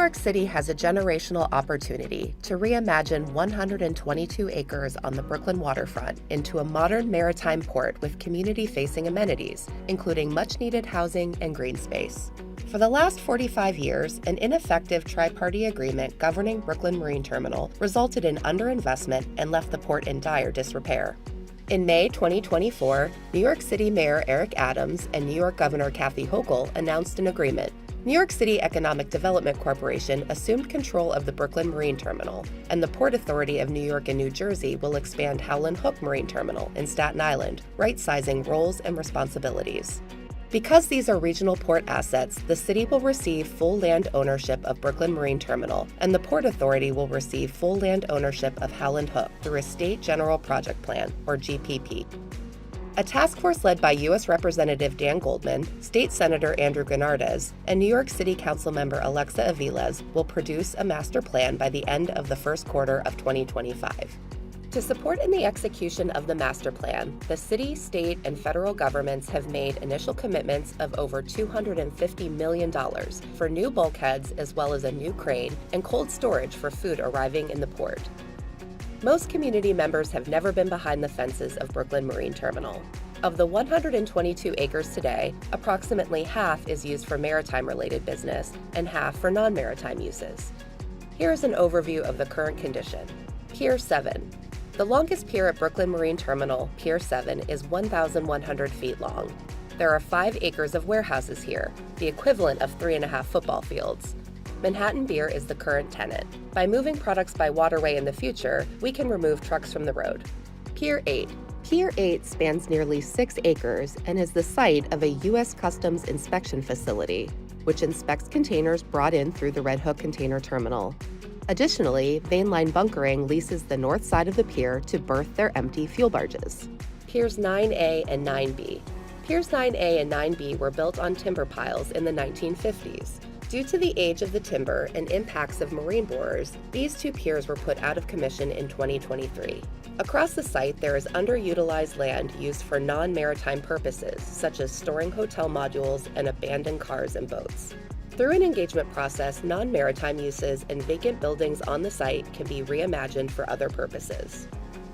York City has a generational opportunity to reimagine 122 acres on the Brooklyn waterfront into a modern maritime port with community-facing amenities, including much-needed housing and green space. For the last 45 years, an ineffective tri-party agreement governing Brooklyn Marine Terminal resulted in underinvestment and left the port in dire disrepair. In May 2024, New York City Mayor Eric Adams and New York Governor Kathy Hochul announced an agreement. New York City Economic Development Corporation assumed control of the Brooklyn Marine Terminal, and the Port Authority of New York and New Jersey will expand Howland Hook Marine Terminal in Staten Island, right-sizing roles and responsibilities. Because these are regional port assets, the city will receive full land ownership of Brooklyn Marine Terminal, and the Port Authority will receive full land ownership of Howland Hook through a State General Project Plan, or GPP. A task force led by U.S. Representative Dan Goldman, State Senator Andrew Gennardez, and New York City Councilmember Alexa Aviles will produce a master plan by the end of the first quarter of 2025. To support in the execution of the master plan, the city, state, and federal governments have made initial commitments of over $250 million for new bulkheads as well as a new crane and cold storage for food arriving in the port. Most community members have never been behind the fences of Brooklyn Marine Terminal. Of the 122 acres today, approximately half is used for maritime-related business and half for non-maritime uses. Here is an overview of the current condition. Pier 7. The longest pier at Brooklyn Marine Terminal, Pier 7, is 1,100 feet long. There are 5 acres of warehouses here, the equivalent of 3.5 football fields. Manhattan Beer is the current tenant. By moving products by waterway in the future, we can remove trucks from the road. Pier 8. Pier 8 spans nearly 6 acres and is the site of a U.S. Customs inspection facility, which inspects containers brought in through the Red Hook Container Terminal. Additionally, Mainline Bunkering leases the north side of the pier to berth their empty fuel barges. Piers 9A and 9B. Piers 9A and 9B were built on timber piles in the 1950s. Due to the age of the timber and impacts of marine borers, these 2 piers were put out of commission in 2023. Across the site, there is underutilized land used for non-maritime purposes, such as storing hotel modules and abandoned cars and boats. Through an engagement process, non-maritime uses and vacant buildings on the site can be reimagined for other purposes.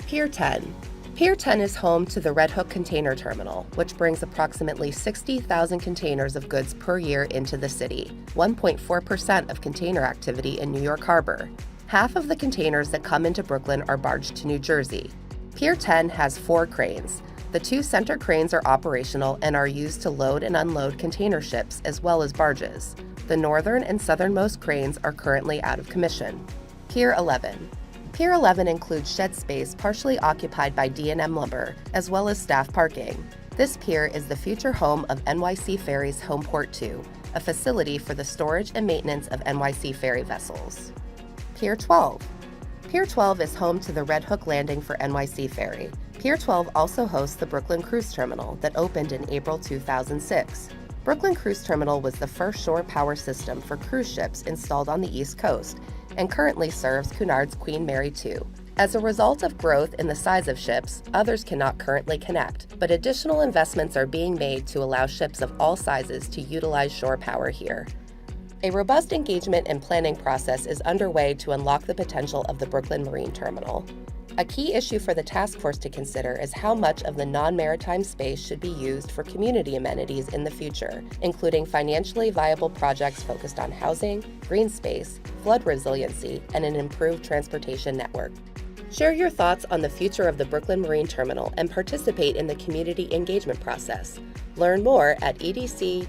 Pier 10. Pier 10 is home to the Red Hook Container Terminal, which brings approximately 60,000 containers of goods per year into the city, 1.4% of container activity in New York Harbor. Half of the containers that come into Brooklyn are barged to New Jersey. Pier 10 has 4 cranes. The 2 center cranes are operational and are used to load and unload container ships as well as barges. The northern and southernmost cranes are currently out of commission. Pier 11. Pier 11 includes shed space partially occupied by D&M Lumber, as well as staff parking. This pier is the future home of NYC Ferry's Homeport 2, a facility for the storage and maintenance of NYC Ferry vessels. Pier 12. Pier 12 is home to the Red Hook Landing for NYC Ferry. Pier 12 also hosts the Brooklyn Cruise Terminal that opened in April 2006. Brooklyn Cruise Terminal was the first shore power system for cruise ships installed on the East Coast and currently serves Cunard's Queen Mary 2. As a result of growth in the size of ships, others cannot currently connect, but additional investments are being made to allow ships of all sizes to utilize shore power here. A robust engagement and planning process is underway to unlock the potential of the Brooklyn Marine Terminal. A key issue for the task force to consider is how much of the non-maritime space should be used for community amenities in the future, including financially viable projects focused on housing, green space, flood resiliency, and an improved transportation network. Share your thoughts on the future of the Brooklyn Marine Terminal and participate in the community engagement process. Learn more at edc.nyc/bmt.